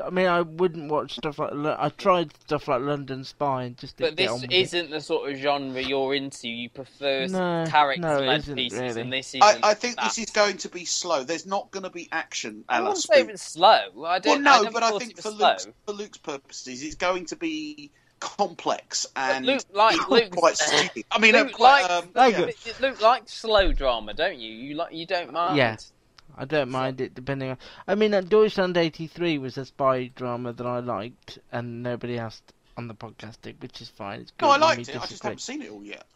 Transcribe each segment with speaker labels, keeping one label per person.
Speaker 1: I mean, I wouldn't watch stuff like... I tried stuff like London Spy and just didn't
Speaker 2: But
Speaker 1: get
Speaker 2: this
Speaker 1: on with it.
Speaker 2: isn't the sort of genre you're into. You prefer
Speaker 1: No, it
Speaker 2: character-led
Speaker 1: isn't
Speaker 2: pieces,
Speaker 1: really.
Speaker 2: and this isn't.
Speaker 3: I think
Speaker 2: that.
Speaker 3: this is going to be slow. There's not going to be action.
Speaker 2: I wouldn't say it's slow. I
Speaker 3: Well,
Speaker 2: never
Speaker 3: but I
Speaker 2: thought
Speaker 3: think
Speaker 2: it was slow.
Speaker 3: For Luke's purposes, it's going to be complex and
Speaker 2: Luke
Speaker 3: quite stupid. I mean,
Speaker 2: Luke likes slow drama, don't you? You don't mind.
Speaker 1: Yeah. I don't mind it, depending on... I mean, Deutschland 83 was a spy drama that I liked, and nobody asked on the podcast did, which is fine. It's good.
Speaker 3: No, I liked it. I just haven't seen it all yet.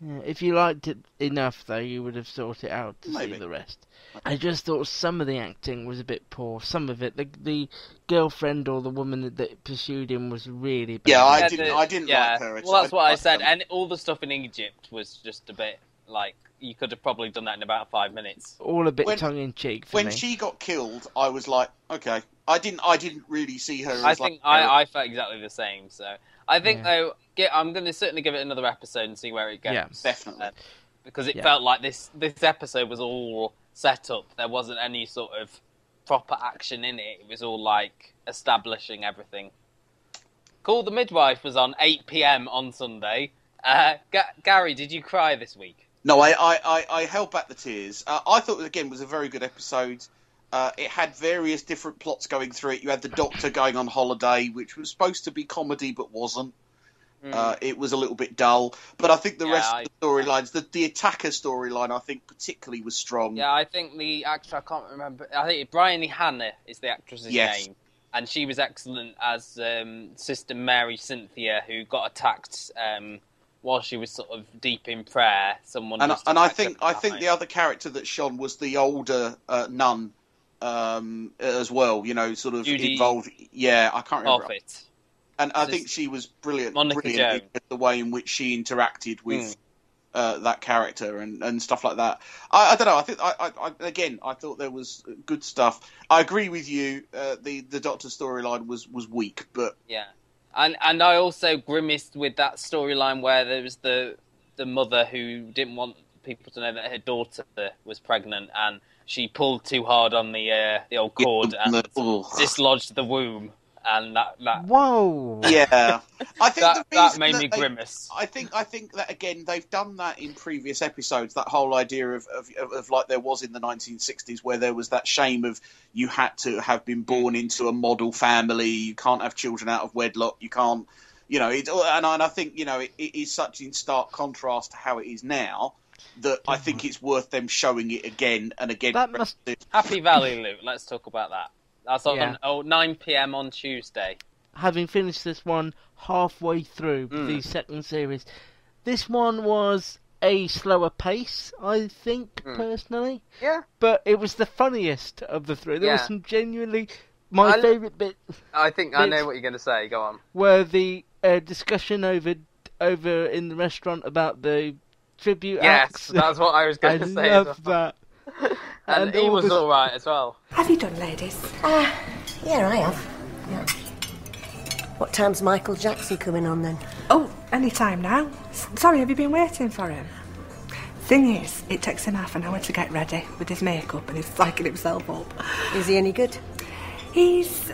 Speaker 1: Yeah, if you liked it enough, though, you would have sought it out to see the rest. I just thought some of the acting was a bit poor. Some of it, the girlfriend or the woman that pursued him was really bad.
Speaker 3: Yeah, I didn't like her.
Speaker 2: Well, that's what I said, and all the stuff in Egypt was just a bit like... You could have probably done that in about 5 minutes.
Speaker 1: All a bit tongue-in-cheek for me.
Speaker 3: When she got killed, I was like, okay. I didn't really see her as
Speaker 2: I felt exactly the same, so... I think, though, I'm going to certainly give it another episode and see where it goes.
Speaker 3: Yeah, definitely.
Speaker 2: Because it felt like this episode was all set up. There wasn't any sort of proper action in it. It was all, like, establishing everything. Call the Midwife was on 8 p.m. on Sunday. Gary, did you cry this week?
Speaker 3: No, I held back the tears. I thought, again, it was a very good episode. It had various different plots going through it. You had the Doctor going on holiday, which was supposed to be comedy, but wasn't. It was a little bit dull. But I think the rest of the storylines, the Attacker storyline, I think particularly was strong.
Speaker 2: Yeah, I think the actor, I can't remember, I think Bryony Hannah is the actress's name. And she was excellent as Sister Mary Cynthia, who got attacked... while she was sort of deep in prayer,
Speaker 3: I think the other character that shone was the older nun as well. You know, sort of
Speaker 2: Judy
Speaker 3: involved. Yeah, I can't remember.
Speaker 2: Offit.
Speaker 3: And I think she was brilliant.
Speaker 2: Monica Jones.
Speaker 3: In the way in which she interacted with that character and stuff like that. I don't know. I think I thought there was good stuff. I agree with you. The Doctor storyline was weak, but
Speaker 2: yeah. And I also grimaced with that storyline where there was the mother who didn't want people to know that her daughter was pregnant, and she pulled too hard on the old cord and dislodged the womb, and that
Speaker 1: whoa,
Speaker 3: yeah, I think
Speaker 2: that made me grimace.
Speaker 3: I think that again they've done that in previous episodes. That whole idea of like there was in the 1960s, where there was that shame of you had to have been born into a model family. You can't have children out of wedlock. You can't, and I think it is such in stark contrast to how it is now that I think it's worth them showing it again and again.
Speaker 2: Happy Valley, Luke. Let's talk about that. That's on 9 p.m. on Tuesday.
Speaker 1: Having finished this one halfway through the second series, this one was a slower pace, I think, personally.
Speaker 2: Yeah.
Speaker 1: But it was the funniest of the three. There was some genuinely... My favourite bit...
Speaker 2: I think I know what you're going to say. Go on.
Speaker 1: Were the discussion over in the restaurant about the tribute acts.
Speaker 2: Yes, that's what I was going to say.
Speaker 1: I love that.
Speaker 2: And he was all right as well.
Speaker 4: Have you done, ladies?
Speaker 5: Yeah, I have. Yeah. What time's Michael Jackson coming on then?
Speaker 4: Oh, any time now. Sorry, have you been waiting for him? Thing is, it takes him half an hour to get ready with his makeup and he's psyching himself up.
Speaker 5: Is he any good?
Speaker 4: He's...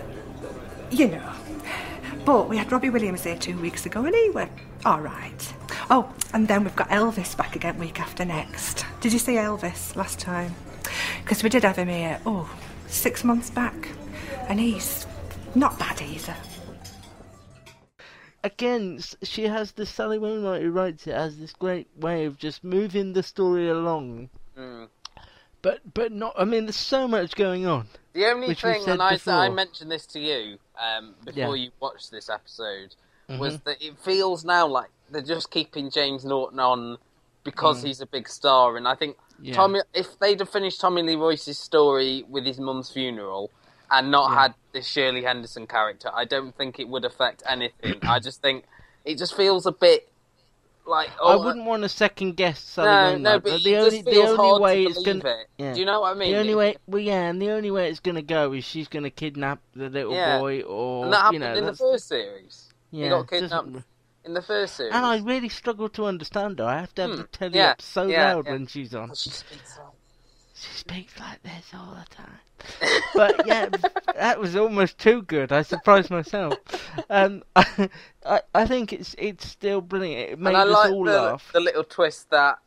Speaker 4: But we had Robbie Williams here 2 weeks ago and he went all right. Oh, and then we've got Elvis back again week after next. Did you see Elvis last time? Because we did have him here, 6 months back. And he's not bad either.
Speaker 1: Again, she has this, Sally Wainwright who writes it, has this great way of just moving the story along. But not, I mean, there's so much going on.
Speaker 2: The only thing, and I mentioned this to you before you watched this episode, was that it feels now like they're just keeping James Norton on because he's a big star. And I think if they'd have finished Tommy Lee Royce's story with his mum's funeral and not had this Shirley Henderson character, I don't think it would affect anything. I just think it just feels a bit like...
Speaker 1: I wouldn't want to second guess Sally Wainwright.
Speaker 2: No, but the only way it's going to... Yeah. Do you know what I mean?
Speaker 1: The only way, and the only way it's going to go is she's going to kidnap the little boy, or...
Speaker 2: And that happened in the first series.
Speaker 1: Yeah,
Speaker 2: he got kidnapped in the first series.
Speaker 1: And I really struggle to understand her. I have to have the telly up so loud when she's on. She speaks like this all the time. But yeah, that was almost too good. I surprised myself. I think it's still brilliant. It made us all laugh.
Speaker 2: The little twist that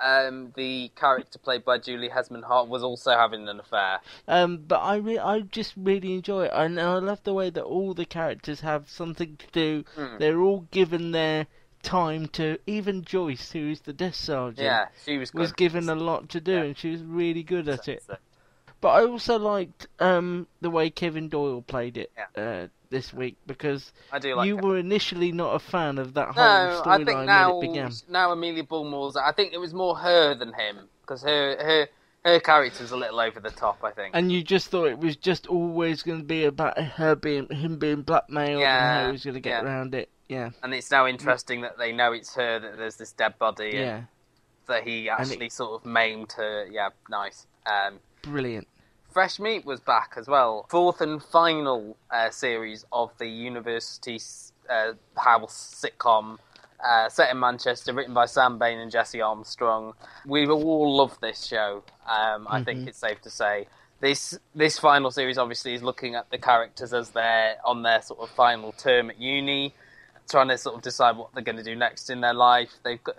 Speaker 2: the character played by Julie Hesmond-Hart was also having an affair.
Speaker 1: But I just really enjoy it. And I love the way that all the characters have something to do. They're all given their time to. Even Joyce, who is the desk sergeant,
Speaker 2: she was
Speaker 1: given a lot to do, and she was really good at it. But I also liked the way Kevin Doyle played it this week, because you were initially not a fan of that whole storyline when it began.
Speaker 2: Now Amelia Bullmore's, I think it was more her than him, because her character's a little over the top, I think.
Speaker 1: And you just thought it was just always going to be about him being blackmailed and how he was going to get around it. Yeah.
Speaker 2: And it's now interesting that they know it's her, that there's this dead body, and that he actually sort of maimed her. Yeah, nice.
Speaker 1: Brilliant.
Speaker 2: Fresh Meat was back as well. Fourth and final series of the University House sitcom set in Manchester, written by Sam Bain and Jesse Armstrong. We all love this show, I think it's safe to say. This final series obviously is looking at the characters as they're on their sort of final term at uni, trying to sort of decide what they're going to do next in their life. They've got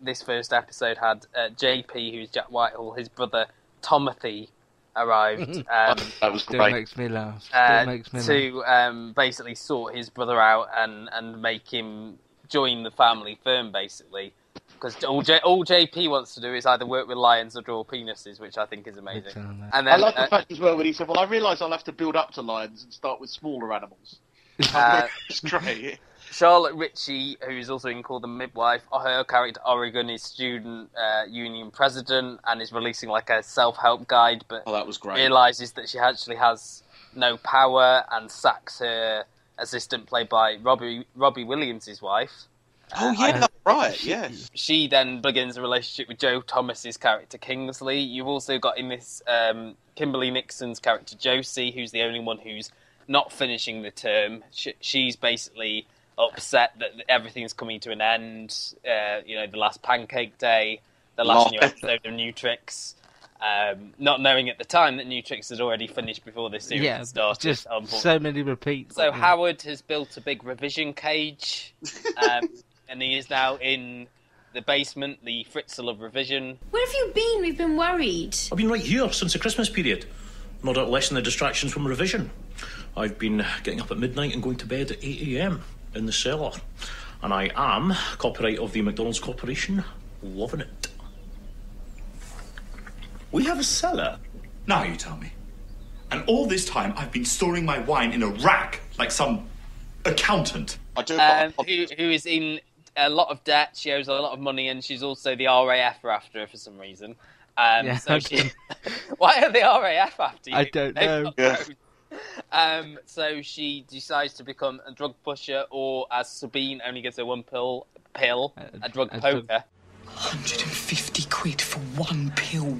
Speaker 2: this first episode had JP, who's Jack Whitehall, his brother Timothy arrived.
Speaker 3: That was great.
Speaker 1: That makes me laugh.
Speaker 2: To basically sort his brother out and make him join the family firm, basically. Because all JP wants to do is either work with lions or draw penises, which I think is amazing.
Speaker 3: And then, I like the fact as well when he said, well, I realise I'll have to build up to lions and start with smaller animals. It's great.
Speaker 2: Charlotte Ritchie, who's also in Call the Midwife, her character Oregon is student union president and is releasing like a self-help guide, but
Speaker 3: that was great.
Speaker 2: Realises that she actually has no power and sacks her assistant, played by Robbie Williams' wife.
Speaker 3: That's right, yes.
Speaker 2: She then begins a relationship with Joe Thomas's character Kingsley. You've also got in this Kimberly Nixon's character Josie, who's the only one who's not finishing the term. She's basically upset that everything's coming to an end. The last pancake day, the last new episode of New Tricks. Not knowing at the time that New Tricks had already finished before this series had started.
Speaker 1: Just so many repeats.
Speaker 2: So Howard has built a big revision cage, and he is now in the basement, the Fritzl of revision.
Speaker 6: Where have you been? We've been worried.
Speaker 7: I've been right here since the Christmas period. No doubt lessen the distractions from revision. I've been getting up at midnight and going to bed at 8 a.m. in the cellar. And I am copyright of the McDonald's Corporation. Loving it.
Speaker 8: We have a cellar? Now you tell me. And all this time I've been storing my wine in a rack like some accountant.
Speaker 2: Who is in a lot of debt. She owes a lot of money, and she's also the RAF are after her for some reason. Why are the RAF after you?
Speaker 1: I don't know.
Speaker 2: So she decides to become a drug pusher, or as Sabine only gives her one pill, a drug poker.
Speaker 9: 150 quid for one pill.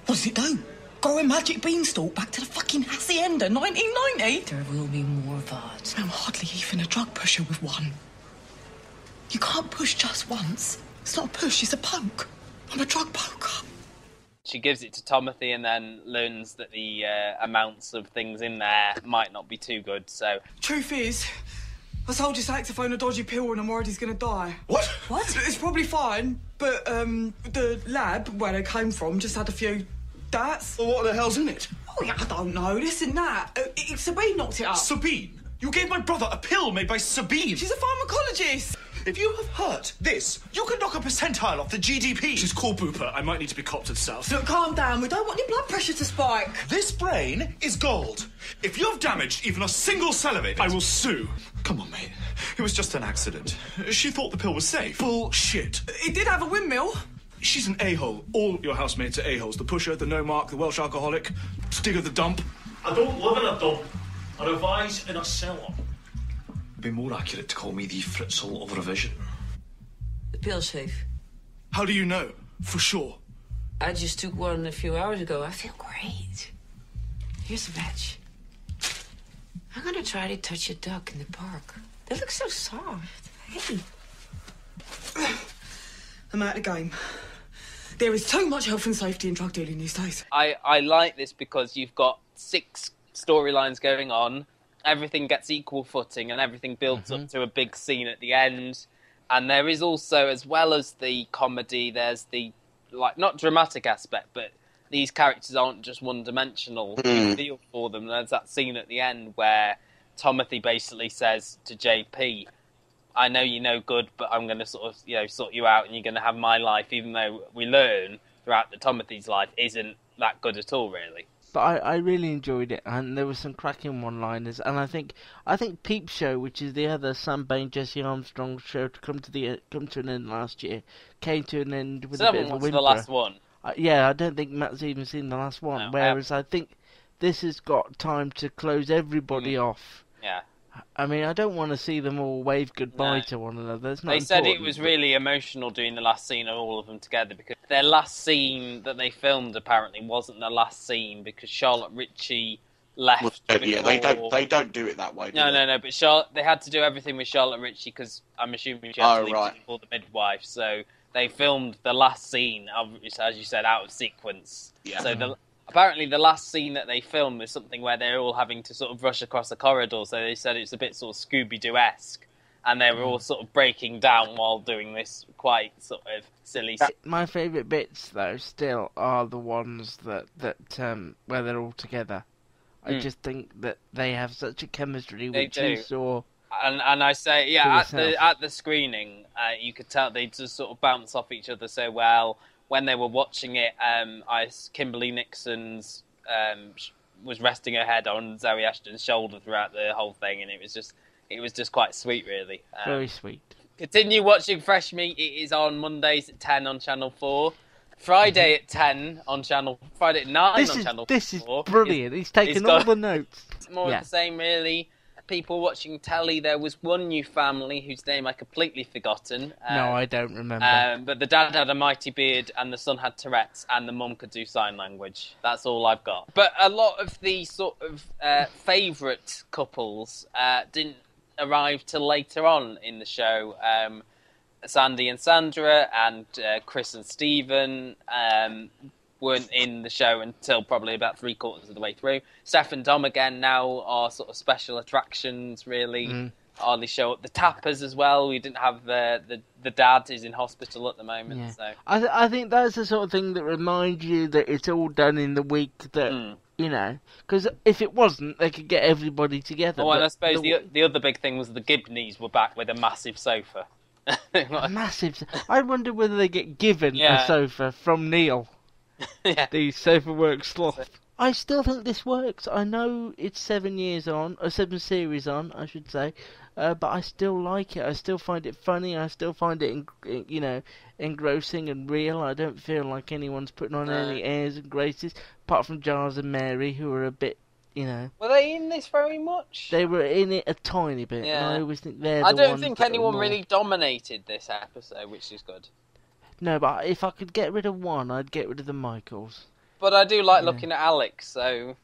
Speaker 9: What does it do? Go a magic beanstalk back to the fucking Hacienda, 1990?
Speaker 6: There will be more of that.
Speaker 9: I'm hardly even a drug pusher with one. You can't push just once. It's not a push, it's a poke. I'm a drug poker.
Speaker 2: She gives it to Timothy and then learns that the amounts of things in there might not be too good, so...
Speaker 9: Truth is, I sold your saxophone a dodgy pill and I'm worried he's going to die.
Speaker 8: What?
Speaker 9: It's probably fine, but the lab where they came from just had a few darts.
Speaker 8: Well, what the hell's in it?
Speaker 9: Oh, yeah, I don't know, this and that. Sabine knocked it up.
Speaker 8: Sabine? You gave my brother a pill made by Sabine.
Speaker 9: She's a pharmacologist.
Speaker 8: If you have hurt this, you could knock a percentile off the GDP.
Speaker 7: She's cool, Booper. I might need to be copped to the south.
Speaker 9: Look, calm down. We don't want your blood pressure to spike.
Speaker 8: This brain is gold. If you have damaged even a single cell of it,
Speaker 7: I will sue.
Speaker 8: Come on, mate. It was just an accident. She thought the pill was safe.
Speaker 7: Bullshit.
Speaker 9: It did have a windmill.
Speaker 7: She's an a-hole. All your housemates are a-holes. The pusher, the no-mark, the Welsh alcoholic, Stigger the dump. I don't live in a dump. I revise in a cellar. It'd be more accurate to call me the Fritzl of revision.
Speaker 6: The pill's safe.
Speaker 7: How do you know? For sure.
Speaker 6: I just took one a few hours ago. I feel great. Here's a match. I'm gonna try to touch a duck in the park. They look so soft. Hey.
Speaker 9: I'm out of the game. There is so much health and safety in drug dealing these days.
Speaker 2: I like this because you've got 6 storylines going on, everything gets equal footing, and everything builds up to a big scene at the end. And there is also, as well as the comedy, there's the, like, not dramatic aspect, but these characters aren't just one-dimensional. You feel for them. There's that scene at the end where Timothy basically says to JP, I know you're no good, but I'm going to sort of, sort you out, and you're going to have my life, even though we learn throughout that Timothy's life isn't that good at all, really.
Speaker 1: But I really enjoyed it, and there were some cracking one-liners, and I think Peep Show, which is the other Sam Bain, Jesse Armstrong show to come to an end last year, came to an end with a bit of a whimper.
Speaker 2: The last one.
Speaker 1: Yeah, I don't think Matt's even seen the last one. No, whereas I think this has got time to close everybody off.
Speaker 2: Yeah.
Speaker 1: I mean, I don't want to see them all wave goodbye to one another. It's not
Speaker 2: they said it was really emotional doing the last scene of all of them together, because their last scene that they filmed apparently wasn't the last scene because Charlotte Ritchie left.
Speaker 3: Yeah, they don't do it that way.
Speaker 2: No. But they had to do everything with Charlotte Ritchie because I'm assuming she had to leave before the midwife. So they filmed the last scene, as you said, out of sequence.
Speaker 3: Yeah.
Speaker 2: So apparently the last scene that they filmed was something where they're all having to sort of rush across a corridor, so they said it's a bit sort of Scooby-Doo-esque, and they were all sort of breaking down while doing this quite sort of silly...
Speaker 1: My favourite bits, though, still are the ones that where they're all together. I just think that they have such a chemistry, which you saw...
Speaker 2: And I say, at the screening, you could tell they just sort of bounce off each other so well. When they were watching it, Kimberly Nixon's was resting her head on Zoe Ashton's shoulder throughout the whole thing, and it was just quite sweet, really.
Speaker 1: Very sweet.
Speaker 2: Continue watching Fresh Meat. It is on Mondays at 10 on Channel 4. Friday at 10 on Friday at 9 on Channel 4.
Speaker 1: This is brilliant. He's taken all the notes.
Speaker 2: It's more of the same, really. People watching telly, there was one new family whose name I completely forgotten.
Speaker 1: No, I don't remember.
Speaker 2: But the dad had a mighty beard, and the son had Tourette's, and the mum could do sign language. That's all I've got. But a lot of the sort of favourite couples didn't arrive till later on in the show. Sandy and Sandra and Chris and Stephen weren't in the show until probably about 3/4 of the way through. Steph and Dom again now are sort of special attractions, really. Hardly show up. The Tappers as well. We didn't have the dad who's in hospital at the moment.
Speaker 1: Yeah.
Speaker 2: So
Speaker 1: I think that's the sort of thing that reminds you that it's all done in the week that, because if it wasn't, they could get everybody together.
Speaker 2: Oh, and I suppose the other big thing was the Gibneys were back with a massive sofa.
Speaker 1: Massive. I wonder whether they get given a sofa from Neil. The sofa works sloth. I still think this works. I know it's 7 years on, or 7 series on, I should say, but I still like it. I still find it funny. I still find it, engrossing and real. I don't feel like anyone's putting on any airs and graces, apart from Giles and Mary, who are a bit,
Speaker 2: Were they in this very much?
Speaker 1: They were in it a tiny bit. Yeah. And I always think they're
Speaker 2: I don't think anyone really dominated this episode, which is good.
Speaker 1: No, but if I could get rid of one, I'd get rid of the Michaels.
Speaker 2: But I do like looking at Alex, so...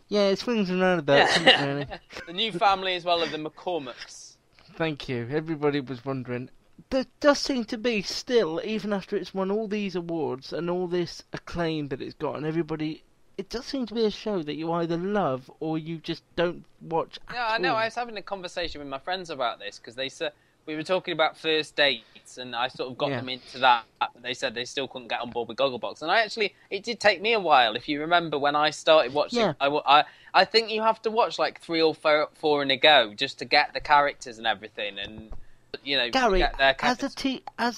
Speaker 1: Yeah, it swings and roundabouts, isn't it, really?
Speaker 2: The new family as well of the McCormicks.
Speaker 1: Thank you. Everybody was wondering. There does seem to be still, even after it's won all these awards and all this acclaim that it's got, and everybody... It does seem to be a show that you either love or you just don't watch at all.
Speaker 2: I know. I was having a conversation with my friends about this, because they said... We were talking about first dates, and I sort of got them into that. They said they still couldn't get on board with Gogglebox. And it did take me a while. If you remember when I started watching, I think you have to watch like 3 or 4 in a go just to get the characters and everything. And,
Speaker 1: Gary,
Speaker 2: get their
Speaker 1: as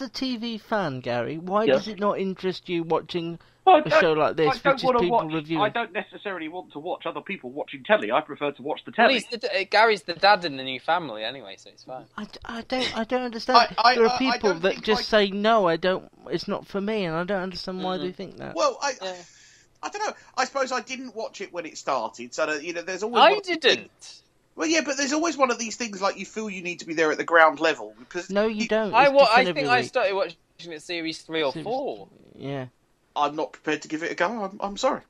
Speaker 1: a TV fan, Gary, why does it not interest you watching a show like this, which is people reviewing?
Speaker 10: I don't necessarily want to watch other people watching telly. I prefer to watch the telly.
Speaker 2: Well, Gary's the dad in the new family anyway, so it's fine.
Speaker 1: I don't understand. There are people that just say no. It's not for me, and I don't understand why they think that.
Speaker 3: Well, I don't know. I suppose I didn't watch it when it started, so there's always.
Speaker 2: I didn't.
Speaker 3: Well, yeah, but there's always one of these things like you feel you need to be there at the ground level because.
Speaker 1: No, you don't.
Speaker 2: I think I started watching it series 3 or 4.
Speaker 1: Yeah.
Speaker 3: I'm not prepared to give it a go. I'm sorry.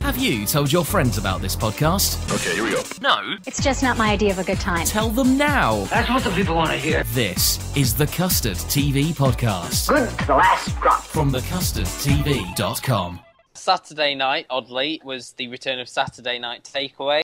Speaker 11: Have you told your friends about this podcast?
Speaker 12: Okay, here we go.
Speaker 11: No.
Speaker 13: It's just not my idea of a good time.
Speaker 11: Tell them now.
Speaker 14: That's what the people want to hear.
Speaker 11: This is the Custard TV Podcast.
Speaker 14: Good to the last drop.
Speaker 11: From thecustardtv.com.
Speaker 2: Saturday night, oddly, was the return of Saturday Night Takeaway.